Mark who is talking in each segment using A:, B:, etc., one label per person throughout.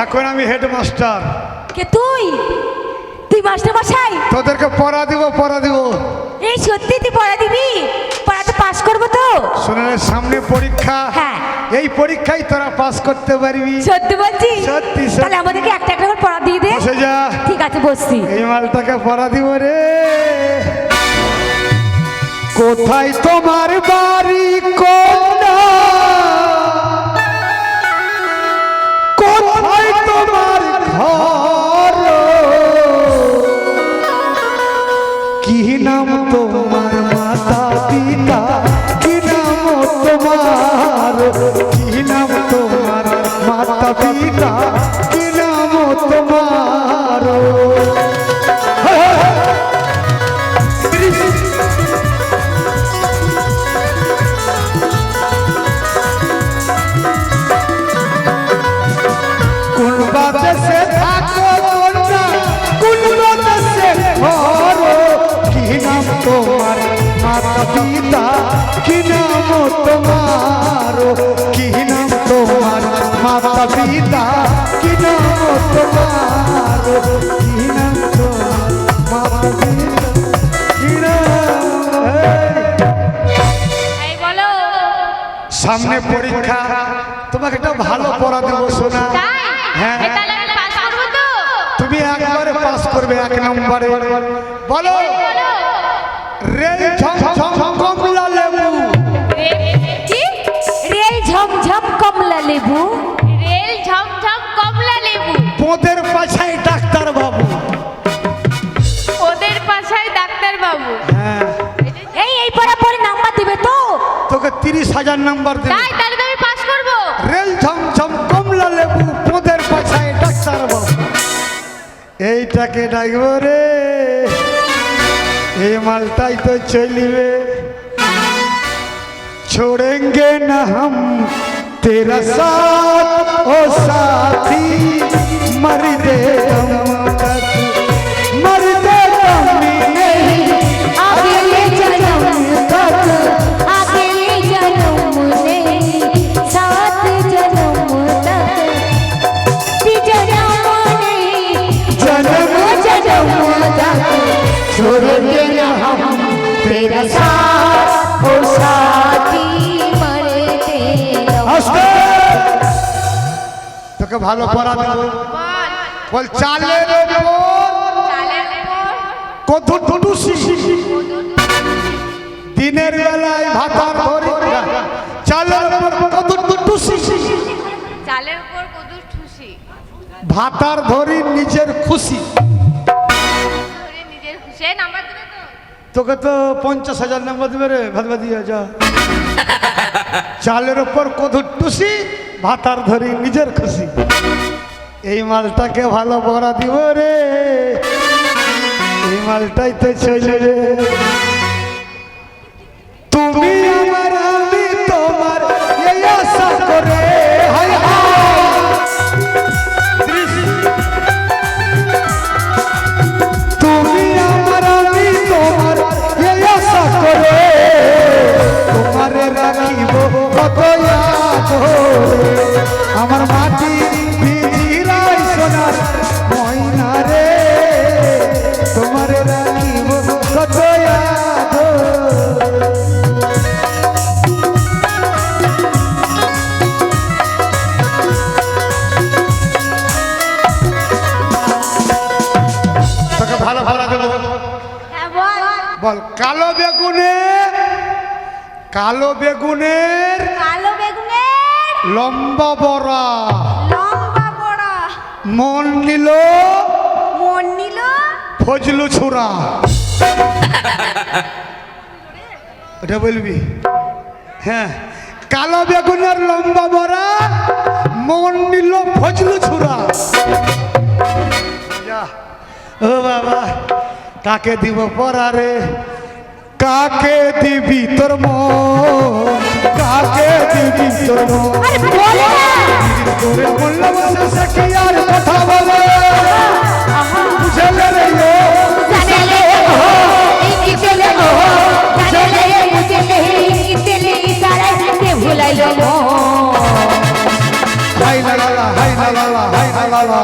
A: এখন আমি হেডমাস্টার।
B: কে তুই? তুই মাস্টার মশাই?
A: তোদেরকে পড়া দিব।
B: এই সত্যি তুই পড়া দিবি? পড়াতে পাস করবো তো?
A: শুনে সামনে পরীক্ষা,
B: হ্যাঁ।
A: এই পরীক্ষায় তোরা পাস করতে পারবি।
B: সত্যি বলছি?
A: সত্যি।
B: তাহলে আমাদেরকে একটা একটা করে পড়া দিয়ে দে।
A: বসে যা।
B: ঠিক আছে বসছি।
A: এই মালটাকে পড়া দিব রে। কোথায় তোমার বাড়ি কোনা, কোথায় তোমার ঘর, কি নাম তোমার মাতা পিতা, কি নাম তোমার, কি নাম তোমার মাতা পিতা, কি নাম তোমার। দেশে থাকো তোমরা, কোন দেশে ঘর, কি নাম তোমার মাতা পিতা, কি নাম তোমার, কি নাম তোমার মাতা পিতা, কি নাম তোমার, কি নাম তোমার মাতা পিতা, কি নাম।
C: এই বলো।
A: সামনে পরীক্ষা, তোমাকে একটা ভালো পড়া দেবো শোনা। হ্যাঁ,
C: তাহলে আমি পাস করব তো?
A: তুমি একবারে পাস করবে, 1 নম্বরে। বলো। রেল ঝমঝম কমলা লেবু।
B: কি? রেল ঝমঝম কমলা লেবু?
C: রেল ঝমঝম কমলা লেবু।
A: পোদের পাছায় ডাক্তার বাবু।
C: ওদের পাশায় ডাক্তার বাবু।
A: হ্যাঁ,
B: এই পড়া পড়ে নাম্বার দিবে তো?
A: তোকে 30,000 নাম্বার দেবে।
C: তাই তাহলে তো আমি পাস করব।
A: রেল ঝমঝম কমলা লেবু, পোদের পাছায় ডাক্তার বাবু। এইটাকে ডাকবো রে, এই মালটাই তো চলিবে। छोड़ेंगे न हम तेरा साथ ओ साथी, मर दे हम तक, मर दे हम नहीं,
B: अगले जन्म तक, अगले जन्म नहीं, सात जन्म तक, जन्म नहीं,
A: जन्म
B: जन्म तक, छोड़ेंगे न हम तेरा साथ ओ साथी, मरते
A: हंसते। তোকে ভালো পড়া দেবো।
C: বল।
A: বল চালের উপর
C: চালের উপর
A: কত টুটুসি, দিনের বেলায় ভাতার ধরি, চালের উপর কত টুটুসি,
C: চালের উপর কদুর ঠুসি,
A: ভাতার ধরি নিজের খুশি।
C: ধরে নিজের খুশি। এই নাম্বার দিবে তো?
A: তোকে তো 50,000 নাম্বার দেবে রে, ভাত দিয়ে যা। চালের উপর কত টুসি, ভাতার ধরি নিজের খুশি। এই মালটাকে ভালো পড়া দিব রে, এই মালটাই তো চলে রে। তুমি আমার আমি তোমার, এই আশা করে হায় হায়। তুমি আমার আমি তোমার, এই আশা করে তোমারে রাখিব কত আদরে। আমার মাটি ভিজিরাই সোনার ময়না রে, তোমারে রাখিব কত আদরে। তোকে ভালো ভালো দেবো।
B: হ্যাঁ বল।
A: বল কালো বেগুনে, কালো বেগুনের
B: কালো বেগুনের
A: লম্বা বড়া,
B: লম্বা বড়া,
A: মন নিল
B: মন নিল
A: ফজলু ছুরা। ওটা বলবি? হ্যাঁ, কালো বেগুনের লম্বা বড়া, মন নিল ফজলু ছুরা। যা। ও বাবা, কাকে দিব পড়া রে, কাকে দিবি তোর মন, কাকে দিবি তোর মন।
B: আরে বলে না।
A: তোরে বললে বসে সে কি আর কথা বলে, বুঝলে রে ও,
B: জানেলে ও এই চলে ও, জানেলে মুঝে नहीं तेरे इशारे से भुलाइलो मो।
A: হাই না লালা, হাই না লালা, হাই লা লা লা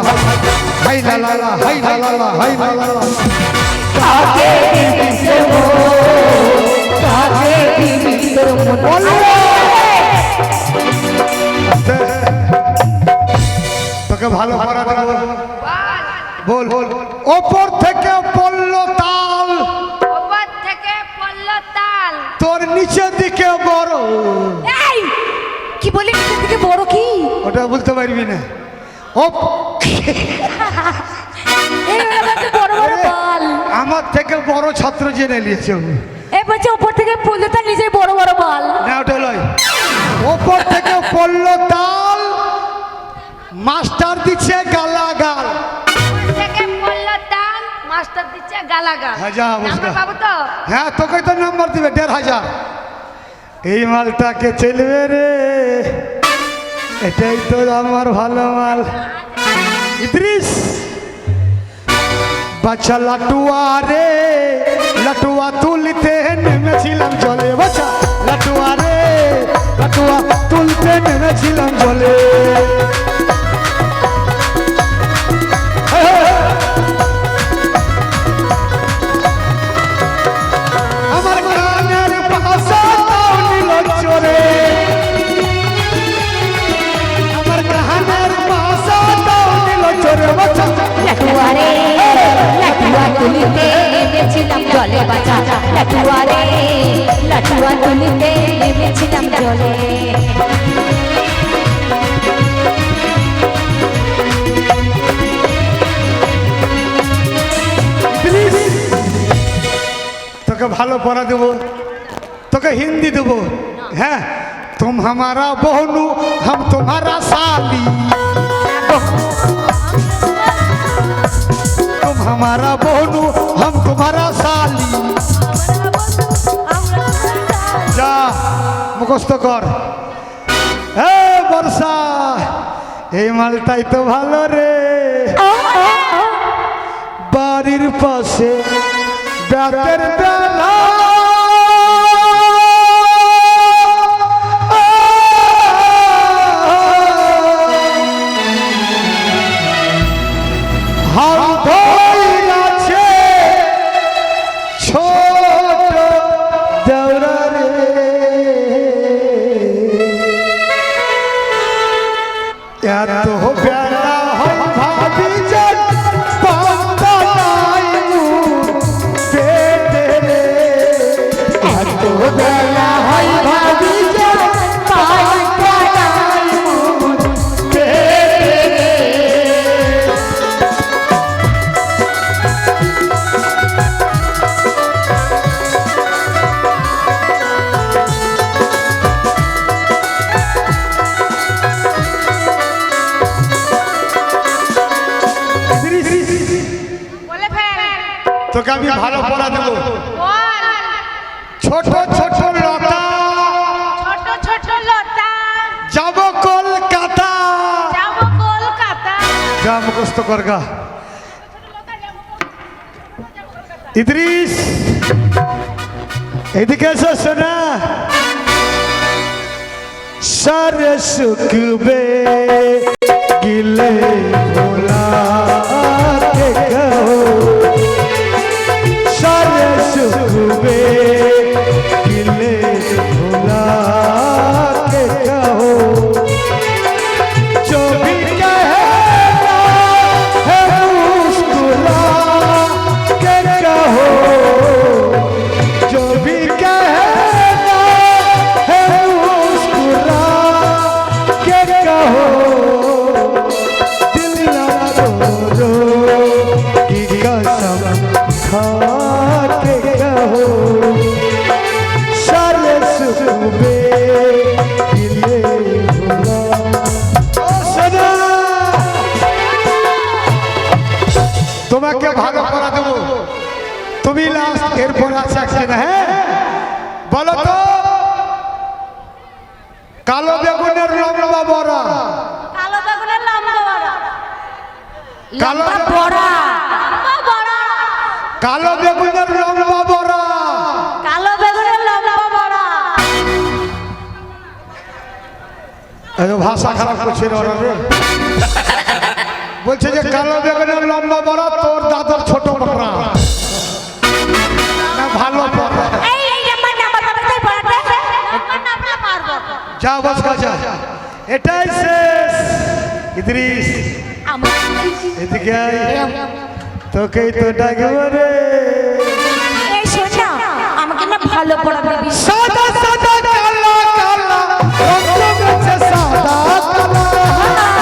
A: হাই লা লা লা হাই লা লা লা হাই লা লা লা
B: কাকে দিবি তোর মন কাকে দিবি তোর মন
A: তোকে ভালো করা দেবো
C: বল
A: বল ওপর থেকে পড়লো তাল
C: ওপর থেকে পড়লো তাল
A: তোর নিচের দিকে বড়
B: এই কি বলি নিচের দিকে বড় কি
A: ওটা বলতে পারবি না ও
B: এই বলছে বড় বড় বাল
A: আমার থেকে বড় ছাত্র জেনে নিয়েছে ও।
B: এই বলছে উপর থেকে পড়লে তার নিচে বড় বড় বাল
A: না ওটা লয় ওপর থেকে পড়লো তাল মাস্টার দিচ্ছে গালাগাল
C: ওপর থেকে পড়লো তাল মাস্টার দিচ্ছে গালাগাল
A: হ্যাঁ, যা, বুঝলাম।
C: নাম্বার পাবো তো
A: হ্যাঁ তোকে তো নাম্বার দিবে 1500 এই মালটাকে চলবে রে এটাই তো আমার ভালো মাল ইদ্রিস বাচ্চা লাটুয়া রে লাটুয়া তুলতে নেমেছিলাম জলে বাচ্চা লাটুয়া রে লাটুয়া তুলতে নেমেছিলাম জলে আমার কানের পাশা নিল চরে আমার কানের পাশা নিল চরে বাচ্চা
B: লাটুয়া রে লাটুয়া তুলিতে নেমেছিলাম জলে বাঁচা লাটুয়া রে লাটুয়া তুলিতে নেমেছিলাম জলে
A: তোকে ভালো পড়া দেবো তোকে হিন্দি দেবো হ্যাঁ तुम हमारा बहनू हम तुम्हारा साली तुम हमारा बहनू हम तुम्हारा साली যা মুখস্থ কর বর্ষা এই মালটাই তো ভালো রে বাড়ির পাশে বেতের বেলা হাল ধইলাছে ছোট দেওরা রে এত বেলা হয় ভাবি যে পান্তা নাই পেটে রে এত বেলা হয় ভাবি যে পান্তা নাই পেটে রে
C: বলে ফেল
A: তোকে আমি ভালো পড়া দেবো
C: বল
A: ছোট ছোট লতা
C: ছোট ছোট লতা
A: যাব কলকাতা
C: যাব কলকাতা
A: যা মুখস্থ করগা ইদ্রিস এদিকে এসো শোনা সারে সুখবে গিলে ভোলা কে কहो सारे सुखबे गिले भुला के कहो जो भी कहना है मुस्कुरा के कहो जो भी कहना है मुस्कुरा के कहो दिल ना रो की कसम खा के कहो सारे सुबह गिले भुला ओ सदा তোমাকে ভালো করা দেবো তুমি লাস্ট এরপর আছে একজন হ্যাঁ বলো তো কালো বেগুনের লম্বা বড়া
C: কালো বেগুনের লম্বা বড়
A: কালো
B: লম্বা বড়া
C: লম্বা বড়
A: কালো বেগুনের লম্বা বড়া
C: কালো বেগুনের লম্বা বড়
A: ভাষা খারাপ করছে রে বলছে যে কালো বেগুনের লম্বা বড় তোর দাদার ছোট বড় না ভালো পড়া
B: এই নাম্বার বাড়াতে পড়াতে
C: নাম্বার না আমরা মারবো
A: যা বস যা এটাই শেষ ইদ্রিস
B: আমার
A: এদিকে আয় তোকেই তো ডাকবো রে
B: এই শোন না আমাকে না ভালো পড়াতে দিবি
A: সাদা সাদা কালা কালা রক্ত গেছে সাদা কালা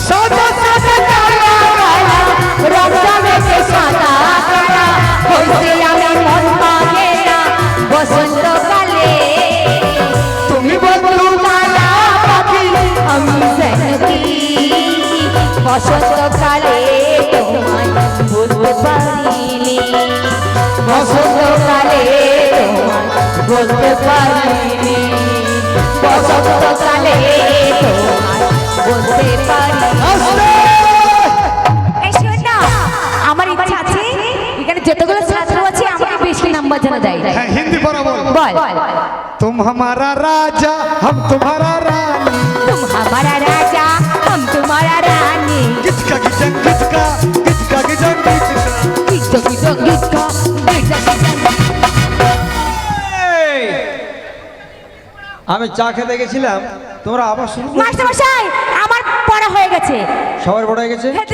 A: সাদা সাদা কালা
B: রক্ত মেখে সাদা কালা হইছে আমি মন পাগে না বসন্তকালে তুমি বন্ধু কালা পাখি আমি জানি বসন্তকালে তোমায় বুঝতে পারিনি বসন্তকালে তোমায় বুঝতে পারিনি বসন্তকালে তোমায় বুঝতে পারিনি এই শোন না, আমার ইচ্ছা আছে এখানে যতগুলো ছাত্র আছে আমাকে বেশি নাম্বার যেন দেয়
A: হ্যাঁ হিন্দি পড়া বল
B: বল
A: तुम हमारा राजा हम तुम्हारा रानी
B: तुम हमारा राजा हम तुम्हारा रानी
A: किचका किचन किचका किचका किचन किचका
B: गीत गीत गीत
D: আমি চা খেতে গেছিলাম তোমরা আবার শুরু
B: মাস্টার মশাই আমার পড়া হয়ে গেছে
D: সবার বড় হয়ে গেছে
B: হ্যাঁ